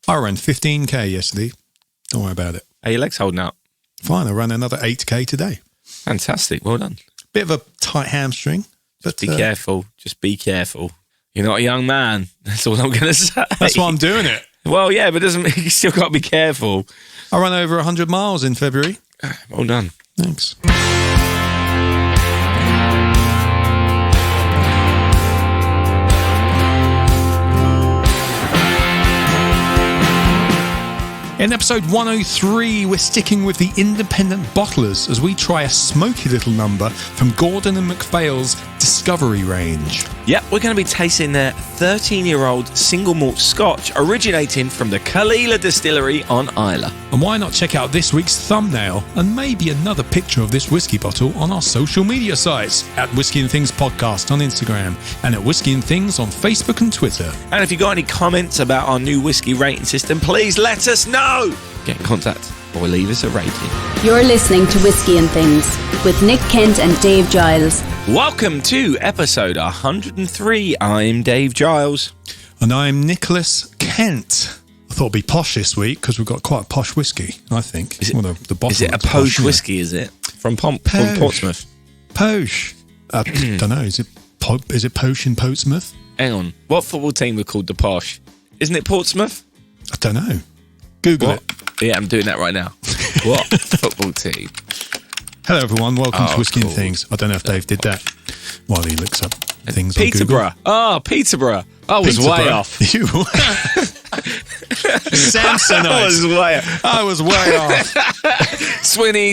I ran 15k yesterday. Don't worry about it. Are your legs holding up? Fine, I ran another 8k today. Fantastic. Well done. Bit of a tight hamstring. But Be careful. Just be careful. You're not a young man. That's all I'm going to say. That's why I'm doing it. Well, yeah, but doesn't you still got to be careful. I ran over 100 miles in February. Well done. Thanks. In episode 103, we're sticking with the independent bottlers as we try a smoky little number from Gordon and MacPhail's Discovery range. Yep, we're going to be tasting their 13-year-old single malt Scotch originating from the Caol Ila Distillery on Islay. And why not check out this week's thumbnail and maybe another picture of this whiskey bottle on our social media sites at Whiskey and Things Podcast on Instagram and at Whiskey and Things on Facebook and Twitter. And if you've got any comments about our new whiskey rating system, please let us know. Get in contact or leave us a rating. You're listening to Whiskey and Things with Nick Kent and Dave Giles. Welcome to episode 103. I'm Dave Giles. And I'm Nicholas Kent. I thought it'd be posh this week because we've got quite a posh whiskey, I think. Is it, well, the bottle is it a posh whiskey, is it? From Portsmouth? Posh. I don't know. Is it posh in Portsmouth? Hang on. What football team were called the Posh? Isn't it Portsmouth? I don't know. Google it. Yeah, I'm doing that right now. What football team? Hello, everyone. Welcome to Whiskey and cool. Things. I don't know if Dave did that while he looks up things on Google. Peterborough. Oh, Peterborough. I was way off. You were. Samsonite. I was way off. Swanee,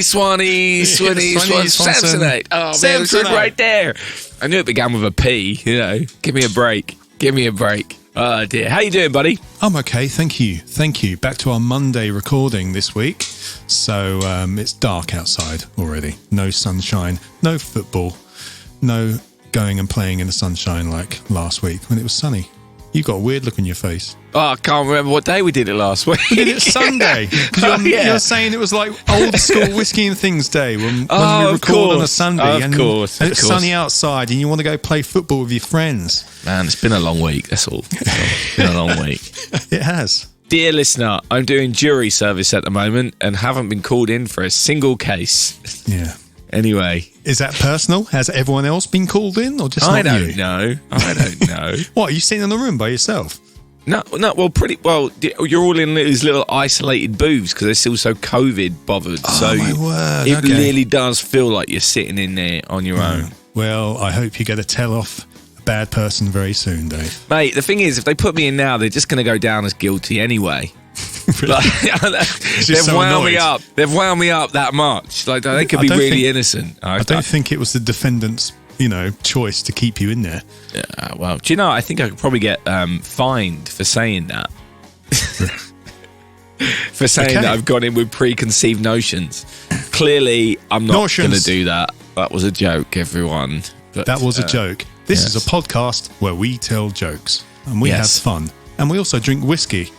Samsonite. Oh, man, it's good right there. I knew it began with a P, you know. Give me a break. Oh, dear. How you doing, buddy? I'm okay, thank you. Back to our Monday recording this week. So it's dark outside already. No sunshine, no football, no going and playing in the sunshine like last week when it was sunny. You got a weird look on your face. Oh, I can't remember what day we did it last week. We did it Sunday. You're saying it was like old school Whiskey and Things day when we record on a Sunday. Of course. It's sunny outside and you want to go play football with your friends. Man, it's been a long week, that's all. It's been a long week. It has. Dear listener, I'm doing jury service at the moment and haven't been called in for a single case. Yeah. Anyway. Is that personal? Has everyone else been called in or just I not you? don't know. What, are you sitting in the room by yourself? No, well, you're all in these little isolated booths because they're still so COVID bothered. Oh, so my word. It Okay. really does feel like you're sitting in there on your own. Well, I hope you get a tell off a bad person very soon, Dave. Mate, the thing is, if they put me in now, they're just going to go down as guilty anyway. Like, they've wound me up that much. Like they could be really innocent. I don't think it was the defendant's, choice to keep you in there. Yeah, well, do you know? I think I could probably get fined for saying that. For saying that I've gone in with preconceived notions. Clearly, I'm not going to do that. That was a joke, everyone. But, that was a joke. This is a podcast where we tell jokes and we have fun, and we also drink whiskey.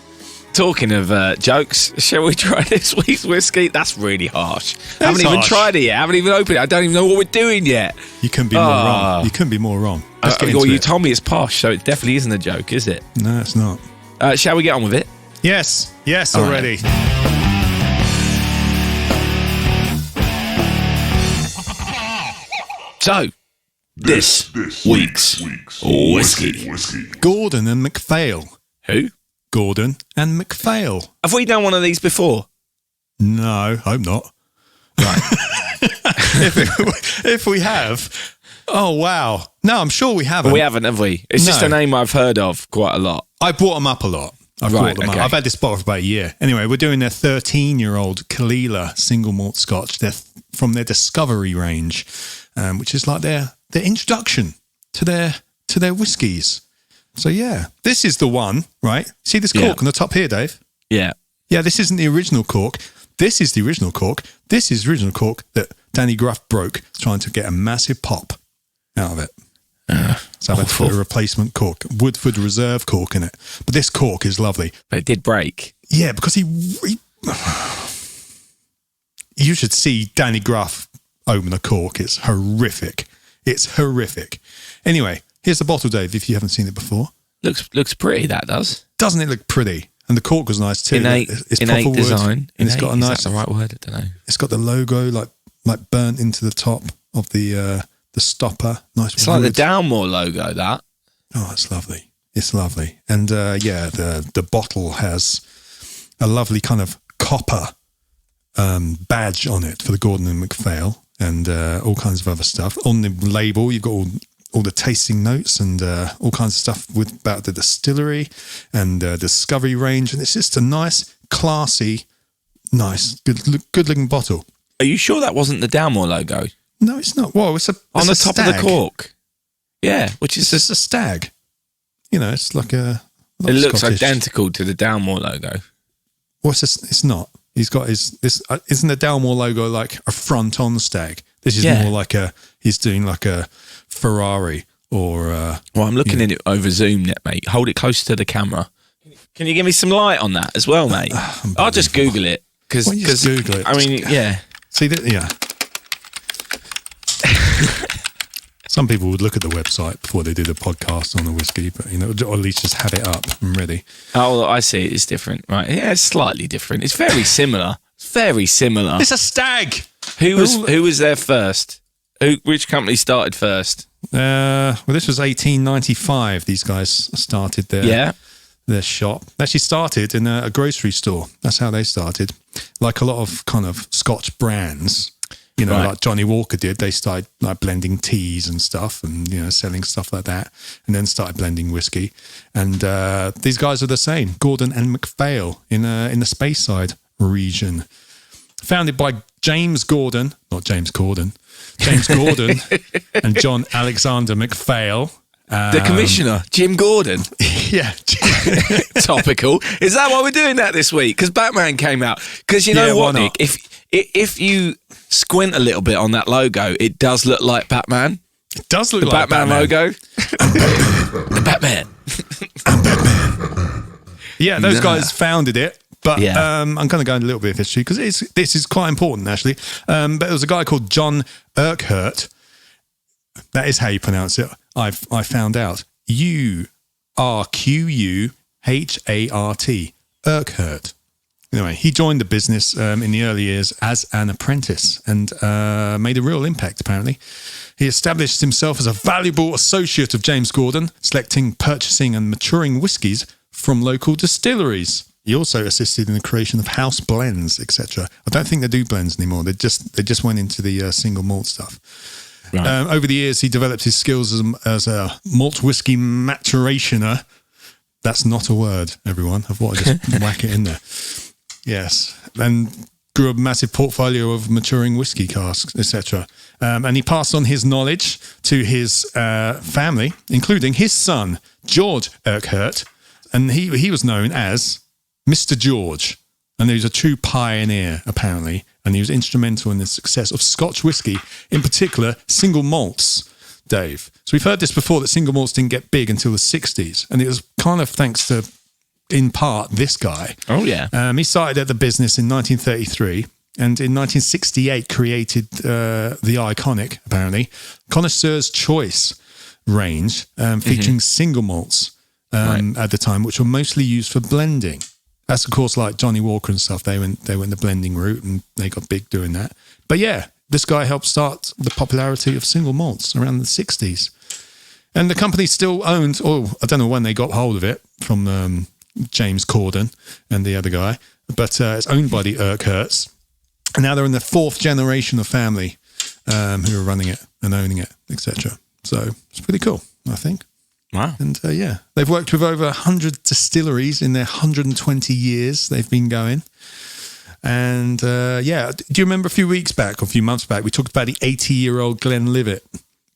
Talking of jokes, shall we try this week's whiskey? That's really harsh. I haven't even tried it yet. I haven't even opened it. I don't even know what we're doing yet. You couldn't be more wrong. You couldn't be more wrong. Let's get into you it. told me it's posh, so it definitely isn't a joke, is it? No, it's not. Shall we get on with it? Yes, already. So, this week's whiskey. Gordon and MacPhail. Who? Gordon and MacPhail. Have we done one of these before? No, hope not. Right. if we have, oh wow. No, I'm sure we haven't. We haven't, have we? It's just a name I've heard of quite a lot. I brought them up a lot. I've had this bottle for about a year. Anyway, we're doing their 13-year-old Caol Ila single malt Scotch. They're from their Discovery range, which is like their introduction to their whiskies. So yeah, this is the one, right? See this cork on the top here, Dave? Yeah. Yeah, this isn't the original cork. This is the original cork. This is the original cork that Danny Gruff broke trying to get a massive pop out of it. So I had to put a replacement cork, Woodford Reserve cork in it. But this cork is lovely. But it did break. Yeah, because he you should see Danny Gruff open a cork. It's horrific. Anyway, here's the bottle, Dave, if you haven't seen it before. Looks pretty, that does. Doesn't it look pretty? And the cork was nice too. Innate design. And it's got a nice. Is that the right word? I don't know. It's got the logo like burnt into the top of the stopper. Nice. It's like the Dalmore logo. That. Oh, it's lovely. It's lovely. And the bottle has a lovely kind of copper badge on it for the Gordon and MacPhail and all kinds of other stuff. On the label, you've got all the tasting notes and all kinds of stuff about the distillery and discovery range. And it's just a nice, classy, nice, good looking bottle. Are you sure that wasn't the Dalmore logo? No, it's not. Well, it's on the top stag. of the cork. Yeah, which is just a stag. You know, it's like a. It looks identical to the Dalmore logo. Well, it's not. He's got isn't the Dalmore logo like a front on stag? This is more like he's doing like a Ferrari or. Well, I'm looking at it over Zoom net, mate. Hold it close to the camera. Can you give me some light on that as well, mate? I'll just Google it because Google it. I mean, yeah. See that? Yeah. Some people would look at the website before they do the podcast on the whiskey, but or at least just have it up and ready. Oh, I see. It's different, right? Yeah, it's slightly different. It's very similar. Very similar. It's a stag. Who was there first? Which company started first? Well, this was 1895. These guys started their shop. They actually started in a grocery store. That's how they started. Like a lot of kind of Scotch brands. Like Johnny Walker did, they started like blending teas and stuff and, selling stuff like that and then started blending whiskey. And these guys are the same, Gordon and MacPhail in the Speyside region. Founded by James Gordon, not James Corden, James Gordon and John Alexander MacPhail. The commissioner, Jim Gordon. Yeah. Topical. Is that why we're doing that this week? Because Batman came out. Because what, Nick? If you squint a little bit on that logo, it does look like Batman. It does look like Batman logo. The Batman. I'm Batman. Yeah, those guys founded it. But I'm going to go into a little bit of history because this is quite important, actually. But there was a guy called John Urquhart. That is how you pronounce it. I found out. Urquhart. Urquhart. Anyway, he joined the business in the early years as an apprentice and made a real impact, apparently. He established himself as a valuable associate of James Gordon, selecting, purchasing and maturing whiskies from local distilleries. He also assisted in the creation of house blends, etc. I don't think they do blends anymore. They just went into the single malt stuff. Right. Over the years, he developed his skills as a malt whiskey maturationer. That's not a word, everyone. I thought I'd just whack it in there. Yes, and grew a massive portfolio of maturing whiskey casks, etc. And he passed on his knowledge to his family, including his son, George Urquhart. And he was known as Mr. George. And he was a true pioneer, apparently. And he was instrumental in the success of Scotch whisky, in particular, single malts, Dave. So we've heard this before, that single malts didn't get big until the 60s. And it was kind of thanks to, in part, this guy. Oh, yeah. He started at the business in 1933. And in 1968 created the iconic, apparently, Connoisseur's Choice range, featuring single malts at the time, which were mostly used for blending. That's, of course, like Johnny Walker and stuff. They went the blending route and they got big doing that. But yeah, this guy helped start the popularity of single malts around the 60s. And the company still owned, I don't know when they got hold of it from James Corden and the other guy, but it's owned by the Urquharts. And now they're in the fourth generation of family who are running it and owning it, etc. So it's pretty cool, I think. Wow. And they've worked with over 100 distilleries in their 120 years they've been going. And do you remember a few months back, we talked about the 80-year-old Glenlivet,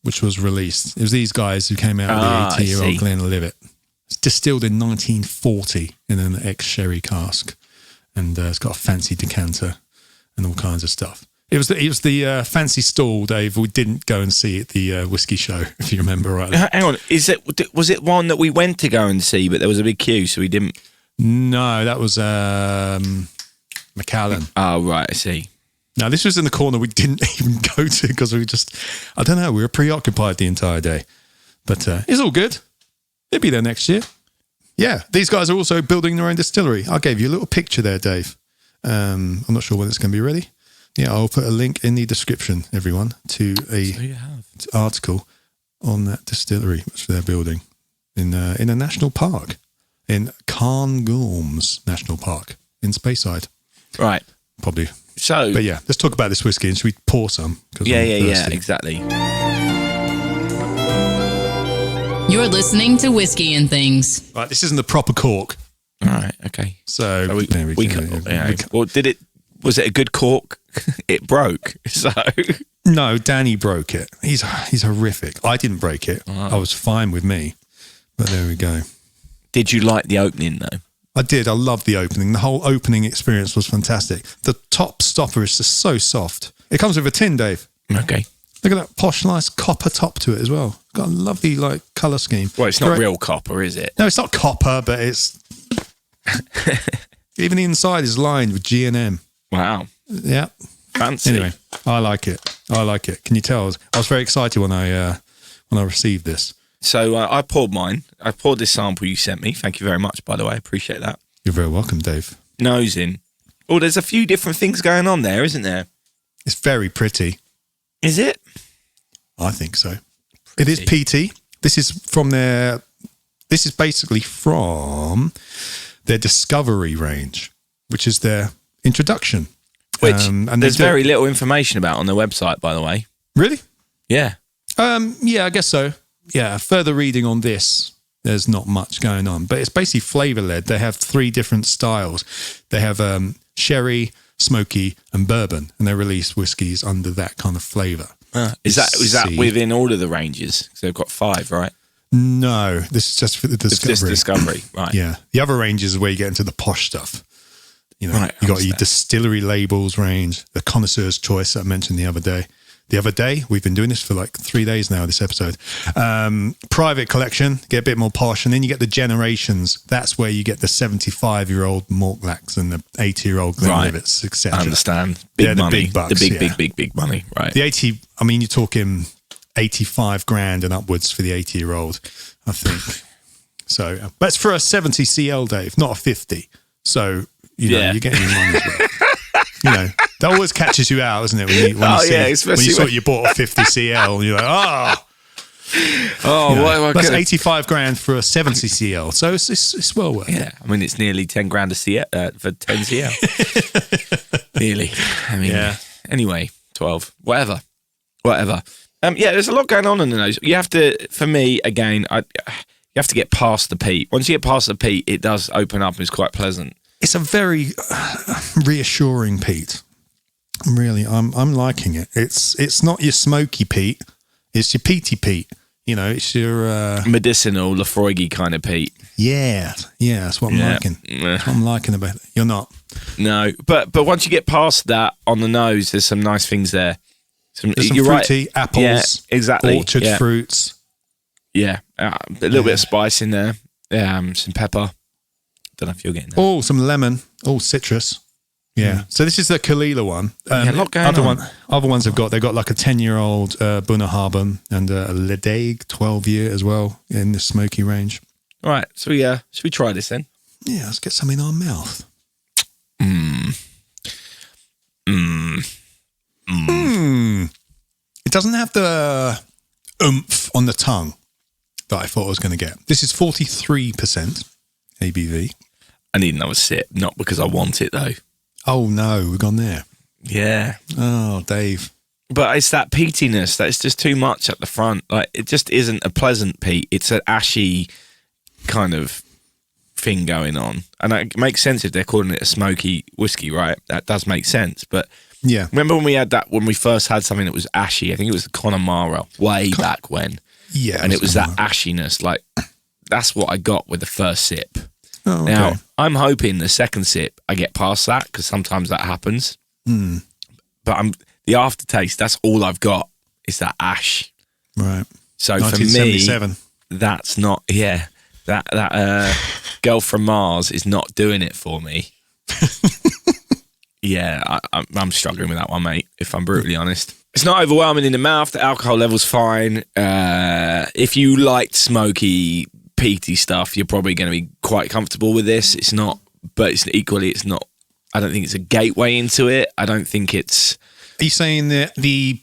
which was released. It was these guys who came out with the 80-year-old Glenlivet. It's distilled in 1940 in an ex-sherry cask. And it's got a fancy decanter and all kinds of stuff. It was the fancy stall, Dave. We didn't go and see at the whiskey show, if you remember rightly. Hang on, was it one that we went to go and see, but there was a big queue, so we didn't? No, that was Macallan. Oh, right, I see. Now, this was in the corner we didn't even go to because we were preoccupied the entire day. But it's all good. It'll be there next year. Yeah, these guys are also building their own distillery. I gave you a little picture there, Dave. I'm not sure when it's going to be ready. Yeah, I'll put a link in the description, everyone, to an article on that distillery which they're building in a national park, in Cairngorms National Park in Speyside. Right. Probably. So, but yeah, let's talk about this whiskey and should we pour some? Yeah, exactly. You're listening to Whiskey and Things. Right, this isn't the proper cork. All right, okay. So well, was it a good cork? It broke. So no, Danny broke it. He's horrific. I didn't break it. I was fine with me. But there we go. Did you like the opening though? I did. I loved the opening. The whole opening experience was fantastic. The top stopper is just so soft. It comes with a tin, Dave. Okay. Look at that posh, nice copper top to it as well. Got a lovely colour scheme. Well, it's not real copper, is it? No, it's not copper, but it's even the inside is lined with G&M. Wow. Yeah. Fancy. Anyway, I like it. Can you tell? I was very excited when I received this. So I poured mine. I poured this sample you sent me. Thank you very much, by the way. I appreciate that. You're very welcome, Dave. Nosing. Oh, there's a few different things going on there, isn't there? It's very pretty. Is it? I think so. It is peaty. This is basically from their Discovery range, which is their introduction. Which and there's very little information about on their website, by the way. Really? Yeah. Yeah, I guess so. Yeah, further reading on this, there's not much going on, but it's basically flavour-led. They have 3 different styles. They have sherry, smokey, and bourbon, and they release whiskies under that kind of flavour. Is that within all of the ranges? So they've got 5, right? No, this is just for the Discovery. It's just Discovery, right? Yeah, the other ranges is where you get into the posh stuff. You know, right, you got your distillery labels range, the connoisseur's choice that I mentioned the other day. We've been doing this for like 3 days now, this episode. Private collection, get a bit more posh. And then you get the generations. That's where you get the 75-year-old Mortlachs and the 80-year-old Glenlivets, etc. I understand. Big money. The big bucks. The big money, right. The 80, I mean, you're talking 85 grand and upwards for the 80-year-old, I think. So, but it's for a 70 CL, Dave, not a 50. So, you're getting your money's worth. That always catches you out, doesn't it? When you saw you bought a 50 CL, and you're like, that's 85 grand for a 70 CL. So it's well worth it. Yeah, I mean, it's nearly 10 grand a CL for 10 CL. Nearly. I mean, anyway, 12, whatever. There's a lot going on in the nose. You have to, for me, again, you have to get past the peat. Once you get past the peat, it does open up and it's quite pleasant. It's a very reassuring peat. Really, I'm liking it. It's not your smoky peat. It's your peaty peat. It's your medicinal Lafroigy kind of peat. Yeah, that's what I'm liking. That's what I'm liking about it. You're not. No, but once you get past that on the nose, there's some nice things there. There's some fruity apples, exactly. Orchard fruits. Yeah, a little bit of spice in there. Some pepper. Don't know if you're getting that. Oh, some lemon. Oh, citrus. Yeah. So this is the Caol Ila one. A lot going on. Other ones they've got like a 10-year-old Bunnahabhain and a Ledaig 12-year as well in the smoky range. All right. So should we try this then? Yeah, let's get some in our mouth. It doesn't have the oomph on the tongue that I thought I was going to get. This is 43% ABV. I need another sip, not because I want it though. Oh no, we've gone there. Yeah. Oh, Dave. But it's that peatiness that's just too much at the front. Like, it just isn't a pleasant peat. It's an ashy kind of thing going on. And it makes sense if they're calling it a smoky whiskey, right? That does make sense. But yeah, remember when we had that, when we first had something that was ashy? I think it was the Connemara way back when. Yeah. And it was that ashiness. Like, that's what I got with the first sip. Oh, okay. Now, I'm hoping the second sip I get past that, because sometimes that happens. But the aftertaste, that's all I've got, is that ash. Right. So for me, that's not, that Girl from Mars is not doing it for me. I'm struggling with that one, mate, if I'm brutally honest. It's not overwhelming in the mouth. The alcohol level's fine. If you liked smoky, peaty stuff, you're probably going to be quite comfortable with this. It's not, but it's equally, it's not. I don't think it's a gateway into it. I don't think it's. Are you saying that the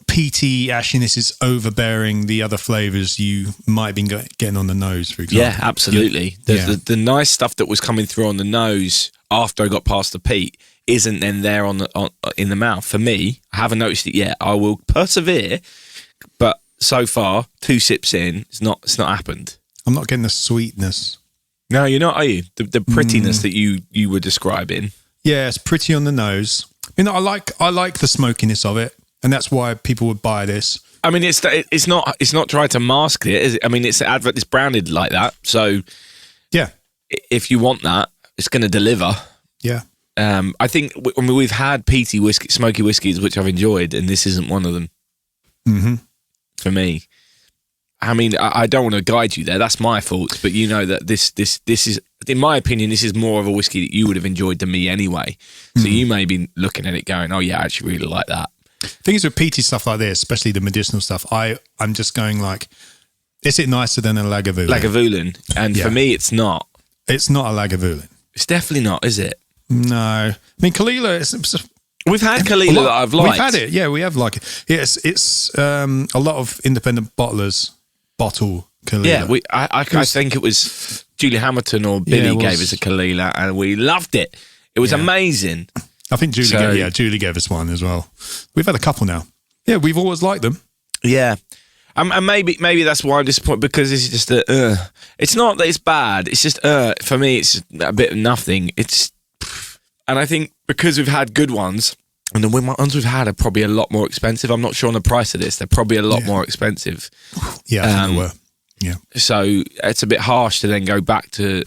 peaty ashiness is overbearing the other flavours you might have been getting on the nose, for example? Yeah, absolutely. The nice stuff that was coming through on the nose after I got past the peat isn't then there in the mouth. For me, I haven't noticed it yet. I will persevere, but so far, 2 sips in, it's not happened. I'm not getting the sweetness. No, you're not, are you? The prettiness that you were describing. Yeah, it's pretty on the nose. You know, I like the smokiness of it, and that's why people would buy this. I mean, it's not trying to mask it, is it? I mean, it's branded like that, so yeah. If you want that, it's going to deliver. Yeah. I think we've had peaty whiskey, smoky whiskies, which I've enjoyed, and this isn't one of them. Mm-hmm. For me, I mean, I don't want to guide you there. That's my fault, but you know that this is, in my opinion, this is more of a whiskey that you would have enjoyed than me anyway. So you may be looking at it going, "Oh yeah, I actually really like that." Things with peaty stuff like this, especially the medicinal stuff, I'm just going like, is it nicer than a Lagavulin? Lagavulin, and for me, it's not. It's not a Lagavulin. It's definitely not, is it? No, I mean Caol Ila. We've had Caol Ila that I've liked. We've had it, yeah, we have liked it. Yes, it's a lot of independent bottlers bottle Caol Ila. Yeah, I think it was Julie Hamilton or Billy gave us a Caol Ila, and we loved it. It was amazing. I think Julie gave us one as well. We've had a couple now. Yeah, we've always liked them. Yeah. And maybe that's why I'm disappointed, because it's just it's not that it's bad. It's just for me, it's a bit of nothing. And I think because we've had good ones, and the ones we've had are probably a lot more expensive. I'm not sure on the price of this. They're probably a lot more expensive. Yeah, I think they were. Yeah. So it's a bit harsh to then go back to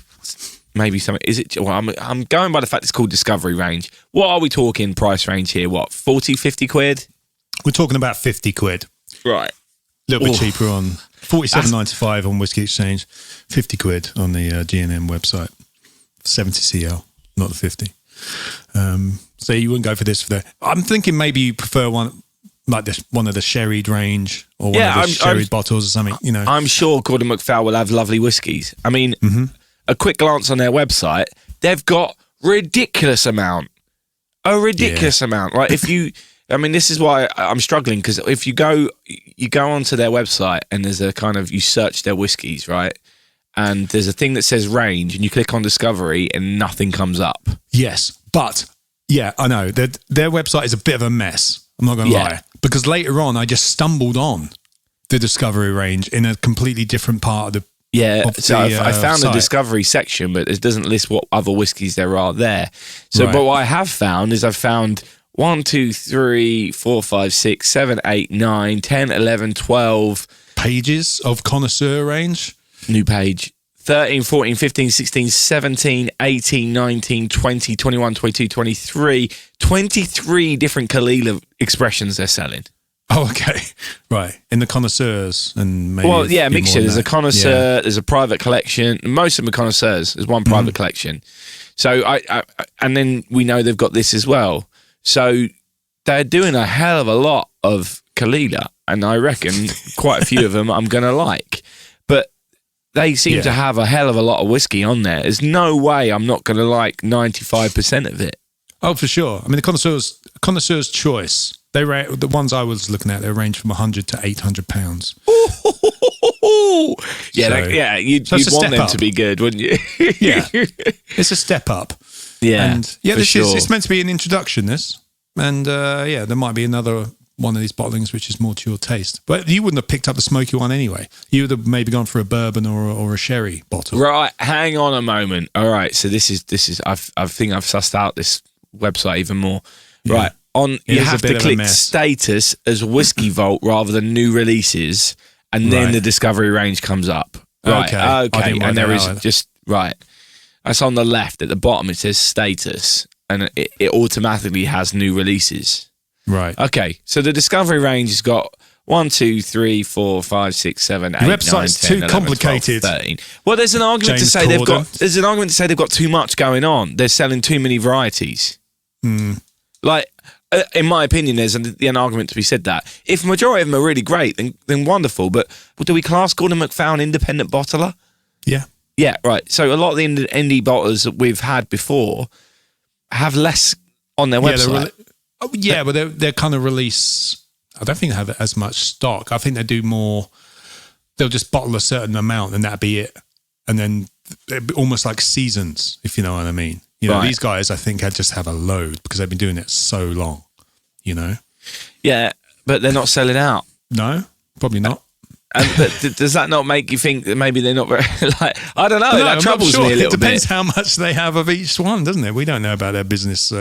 maybe something. Is it? Well, I'm going by the fact it's called Discovery Range. What are we talking price range here? What, 40, 50 quid? We're talking about 50 quid. Right. A little bit cheaper on 47.95 on Whiskey Exchange, 50 quid on the G&M website, 70 CL, not the 50. So you wouldn't go for this. I'm thinking maybe you prefer one like this, one of the sherried range, or one of the sherried bottles or something. You know, I'm sure Gordon and MacPhail will have lovely whiskies. I mean, a quick glance on their website, they've got a ridiculous amount. Right? If you. I mean, this is why I'm struggling, because if you go onto their website and there's a kind of, you search their whiskies, right? And there's a thing that says range and you click on Discovery and nothing comes up. Yes, but yeah, I know. Their website is a bit of a mess. I'm not going to lie. Because later on, I just stumbled on the Discovery range in a completely different part of the I found the Discovery section, but it doesn't list what other whiskies there are there. So, right. But what I have found is I've found 1, 2, 3, 4, 5, 6, 7, 8, 9, 10, 11, 12 pages of connoisseur range. New page. 13, 14, 15, 16, 17, 18, 19, 20, 21, 22, 23. 23 different Caol Ila expressions they're selling. Oh, okay. Right. In the connoisseurs and maybe... Well, yeah, mixture. There's a connoisseur, there's a private collection. Most of them are connoisseurs. There's one private collection. So and then we know they've got this as well. So they're doing a hell of a lot of Caol Ila, and I reckon quite a few of them I'm going to like. But they seem to have a hell of a lot of whiskey on there. There's no way I'm not going to like 95% of it. Oh, for sure. I mean, the connoisseur's choice. The ones I was looking at, they range from 100 to 800 pounds. Yeah, you'd want them to be good, wouldn't you? Yeah, it's a step up. Yeah, and it's meant to be an introduction. This, and there might be another one of these bottlings which is more to your taste. But you wouldn't have picked up the smoky one anyway. You would have maybe gone for a bourbon or a sherry bottle. Right. Hang on a moment. All right. So this is. I think I've sussed out this website even more. Yeah. Right. You have to click status as Whiskey Vault rather than new releases, and then the Discovery range comes up. Right. Okay. And there is just That's on the left at the bottom. It says status, and it automatically has new releases. Right. Okay. So the Discovery range has got 1, 2, 3, 4, 5, 6, 7, 8, 9, 10, 11, 12, 13. The website's too complicated. 13. Well, there's an argument to say they've got too much going on. They're selling too many varieties. Like, in my opinion, there's an argument to be said that if the majority of them are really great, then wonderful. But do we class Gordon and MacPhail an independent bottler? Yeah. Yeah, right. So a lot of the indie bottlers that we've had before have less on their website. But they're kind of release. I don't think they have as much stock. I think they do more. They'll just bottle a certain amount and that'd be it. And then almost like seasons, if you know what I mean. You know, these guys, I think, just have a load because they've been doing it so long, you know? Yeah, but they're not selling out. No, probably not. But does that not make you think that maybe they're not very, like, I don't know, that troubles me a little bit. It depends how much they have of each one, doesn't it? We don't know about their business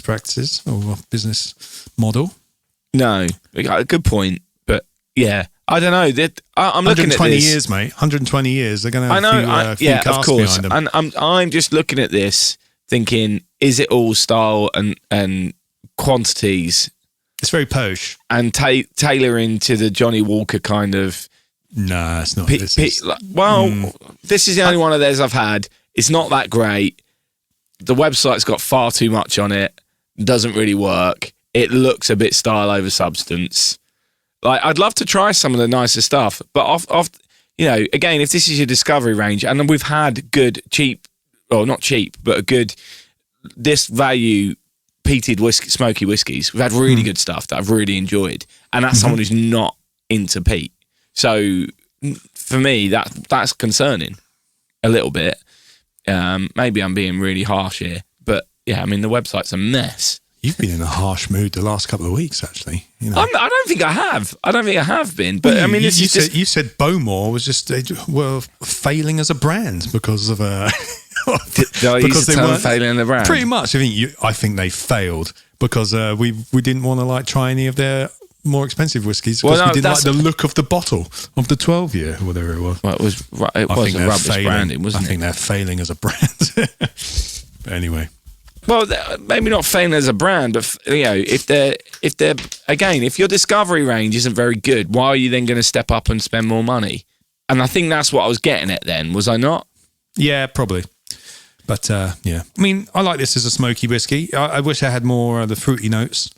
practices or business model. No. Good point. But yeah, I don't know. I'm looking at this. 120 years, mate. 120 years. They're going to have a few casks of course. behind them. And I'm just looking at this thinking, is it all style and quantities? It's very posh. And tailoring to the Johnny Walker kind of... No, it's not. This is the only one of theirs I've had. It's not that great. The website's got far too much on it. Doesn't really work. It looks a bit style over substance. Like, I'd love to try some of the nicer stuff, but off, you know, again, if this is your discovery range, and we've had good, cheap, or not cheap, but a good, this value peated whiskey, smoky whiskies. We've had really good stuff that I've really enjoyed, and that's someone who's not into peat. So for me, that's concerning a little bit. Maybe I'm being really harsh here, but yeah, I mean, the website's a mess. You've been in a harsh mood the last couple of weeks, actually. You know. I don't think I have. I don't think I have been. But I mean, you said Bowmore was just were failing as a brand because of because they weren't failing as a brand. Pretty much. I think they failed because we didn't want to like try any of their more expensive whiskies because we didn't like the look of the bottle of the 12-year or whatever it was. Well, it was a rubbish branding, wasn't it? I think they're failing as a brand. But anyway. Well, maybe not failing as a brand, but you know, if your discovery range isn't very good, why are you then going to step up and spend more money? And I think that's what I was getting at then, was I not? Yeah, probably. But yeah, I mean, I like this as a smoky whiskey. I wish I had more of the fruity notes.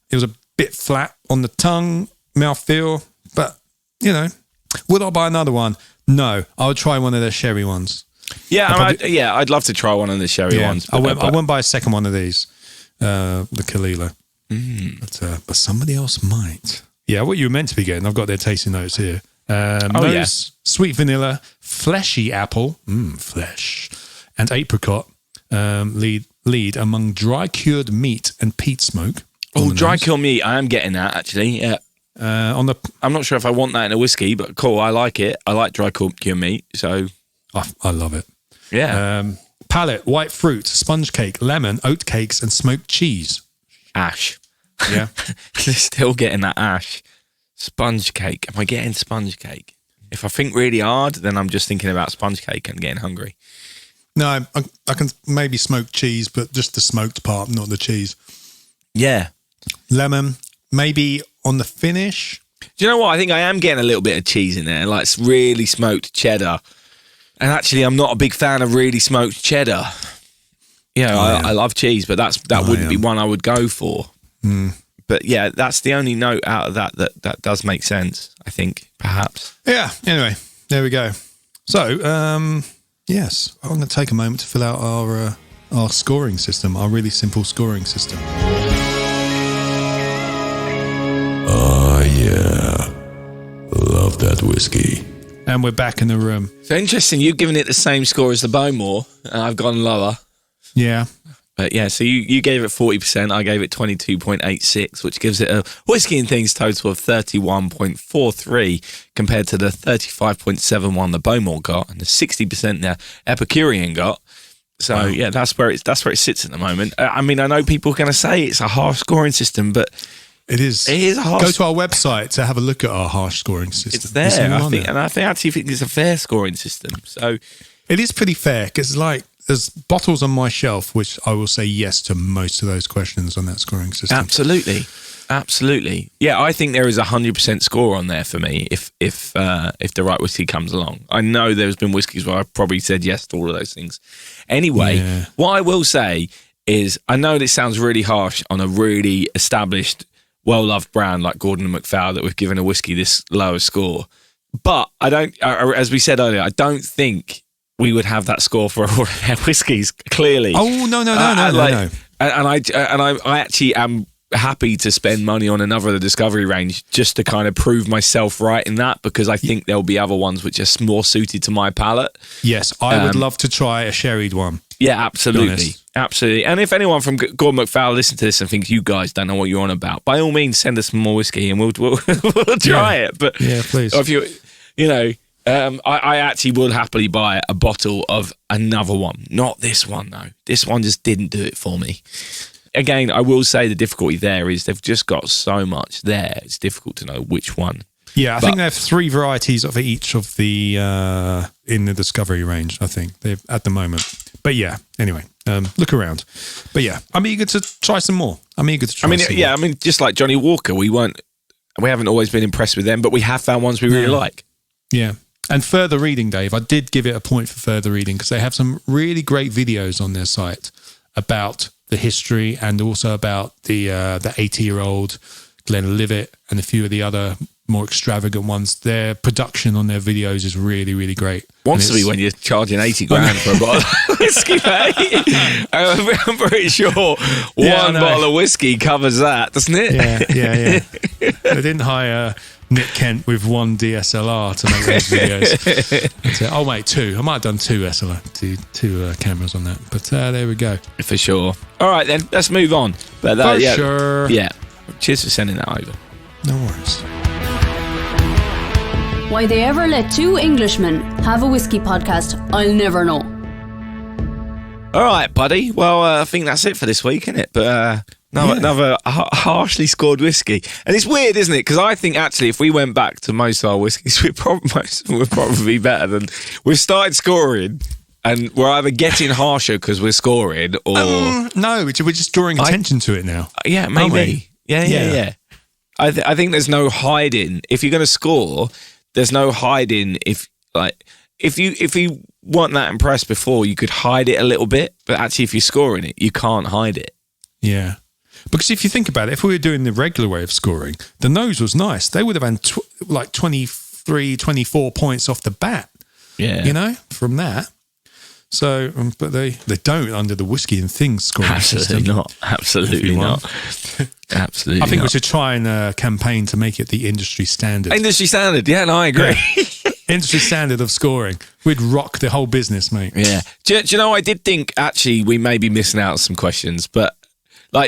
It was a bit flat on the tongue, mouthfeel, but you know, would I buy another one? No, I would try one of their sherry ones. Yeah, I'd love to try one of the sherry ones. I won't buy a second one of these, the Caol Ila. But somebody else might. Yeah, what you were meant to be getting, I've got their tasting notes here. Sweet vanilla, fleshy apple, flesh, and apricot lead among dry cured meat and peat smoke. Oh, dry cured meat, I am getting that actually. Yeah. I'm not sure if I want that in a whiskey, but cool, I like it. I like dry cured meat, so... I love it. Yeah. Palate, white fruit, sponge cake, lemon, oat cakes, and smoked cheese. Ash. Yeah. Still getting that ash. Sponge cake. Am I getting sponge cake? If I think really hard, then I'm just thinking about sponge cake and getting hungry. No, I can maybe smoke cheese, but just the smoked part, not the cheese. Yeah. Lemon, maybe on the finish. Do you know what? I think I am getting a little bit of cheese in there, like really smoked cheddar. And actually, I'm not a big fan of really smoked cheddar. You know, I love cheese, but that wouldn't be one I would go for. But yeah, that's the only note out of that does make sense, I think, perhaps. Yeah, anyway, there we go. So, yes, I'm going to take a moment to fill out our scoring system, our really simple scoring system. Oh, yeah. Love that whiskey. And we're back in the room. So interesting, you've given it the same score as the Bowmore, and I've gone lower. Yeah. But yeah, so you gave it 40%, I gave it 22.86, which gives it a Whiskey and Things total of 31.43 compared to the 35.71 the Bowmore got and the 60% the Epicurean got. So yeah, that's where it sits at the moment. I mean, I know people are going to say it's a harsh scoring system, but It is a harsh. Go to our website to have a look at our harsh scoring system. It's there, I think, and I actually think it's a fair scoring system. So it is pretty fair because, like, there's bottles on my shelf which I will say yes to most of those questions on that scoring system. Absolutely. Yeah, I think there is 100% score on there for me if the right whiskey comes along. I know there's been whiskies where I've probably said yes to all of those things. Anyway, what I will say is I know this sounds really harsh on a really established, well-loved brand like Gordon and MacPhail that we've given a whiskey this lower score. But I don't, as we said earlier, I don't think we would have that score for all of their whiskies, clearly. Oh, no. And I actually am happy to spend money on another of the Discovery range just to kind of prove myself right in that, because I think there'll be other ones which are more suited to my palate. Yes, I would love to try a sherried one. Yeah, absolutely. Absolutely. And if anyone from Gordon and MacPhail listens to this and thinks you guys don't know what you're on about, by all means, send us some more whiskey and we'll try it. But yeah, please. If I actually would happily buy a bottle of another one. Not this one, though. This one just didn't do it for me. Again, I will say the difficulty there is they've just got so much there. It's difficult to know which one. Yeah, I think they have 3 varieties of each of the in the Discovery range, I think, they've at the moment. But yeah, anyway, look around. But yeah, I'm eager to try some more. Just like Johnny Walker, we haven't always been impressed with them, but we have found ones we really like. Yeah. And further reading, Dave, I did give it a point for further reading because they have some really great videos on their site about the history and also about the 80-year-old Glenlivet and a few of the other more extravagant ones. Their production on their videos is really, really great. Wants to be when you're charging 80 grand for a bottle of whiskey, mate. I'm pretty sure one bottle of whiskey covers that, doesn't it? Yeah. They didn't hire Nick Kent with one DSLR to make those videos. Mate, 2. I might have done 2 SLR, two cameras on that. But there we go. For sure. All right, then. Let's move on. Sure. Yeah. Cheers for sending that over. No worries. Why they ever let 2 Englishmen have a whiskey podcast, I'll never know. All right, buddy. Well, I think that's it for this week, isn't it? But another harshly scored whiskey. And it's weird, isn't it? Because I think, actually, if we went back to most of our whiskies, most of them would probably be better than... We've started scoring, and we're either getting harsher because we're scoring, or... no, we're just drawing attention to it now. Yeah, maybe. Yeah. I think there's no hiding. If you're going to score... There's no hiding. If you weren't that impressed before, you could hide it a little bit. But actually, if you're scoring it, you can't hide it. Yeah. Because if you think about it, if we were doing the regular way of scoring, the nose was nice. They would have had 23, 24 points off the bat. Yeah. From that. So, but they don't under the whiskey and things scoring system. Absolutely not. Absolutely. I think we should try and campaign to make it the industry standard. Industry standard, yeah, no, I agree. Yeah. Industry standard of scoring. We'd rock the whole business, mate. Yeah. Do you know, I did think actually we may be missing out on some questions, but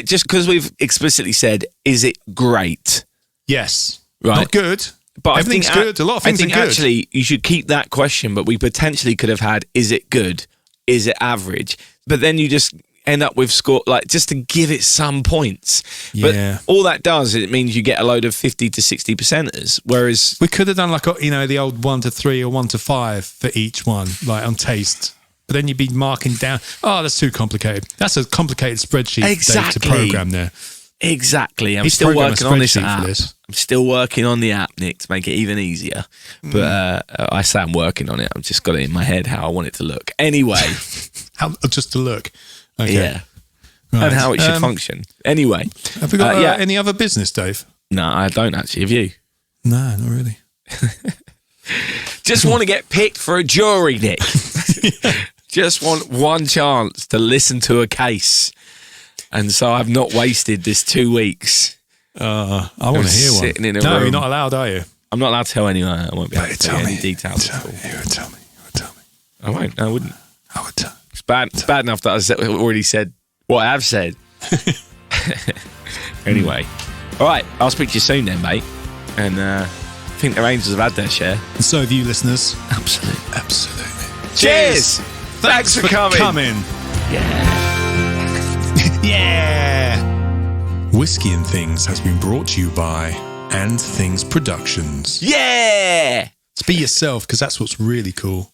just because we've explicitly said, is it great? Yes. Right. Not good. But everything's good. A lot of things are good. I think actually you should keep that question, but we potentially could have had, is it good? Is it average? But then you just end up with score, just to give it some points. Yeah. But all that does, it means you get a load of 50 to 60%ers. Whereas we could have done the old 1 to 3 or 1 to 5 for each one, on taste. But then you'd be marking down. Oh, that's too complicated. That's a complicated spreadsheet to program there. Exactly. I'm still working on this app. I'm still working on the app, Nick, to make it even easier. But I say I'm working on it. I've just got it in my head how I want it to look. Anyway. Just to look. Okay. Yeah. Right. And how it should function. Anyway. Have we got any other business, Dave? No, I don't actually. Have you? No, not really. Just want to get picked for a jury, Nick. Just want one chance to listen to a case. And so I've not wasted this 2 weeks. I want to hear one. Sitting in a room. You're not allowed, are you? I'm not allowed to tell anyone. I won't be able to tell any details. You would tell me. I won't. I wouldn't. I would tell. It's bad enough that I've already said what I have said. Anyway. All right. I'll speak to you soon then, mate. And I think the Rangers have had their share. And so have you, listeners. Absolutely. Cheers. Thanks for coming. Yeah. Whiskey and Things has been brought to you by And Things Productions. Yeah. Be yourself, because that's what's really cool.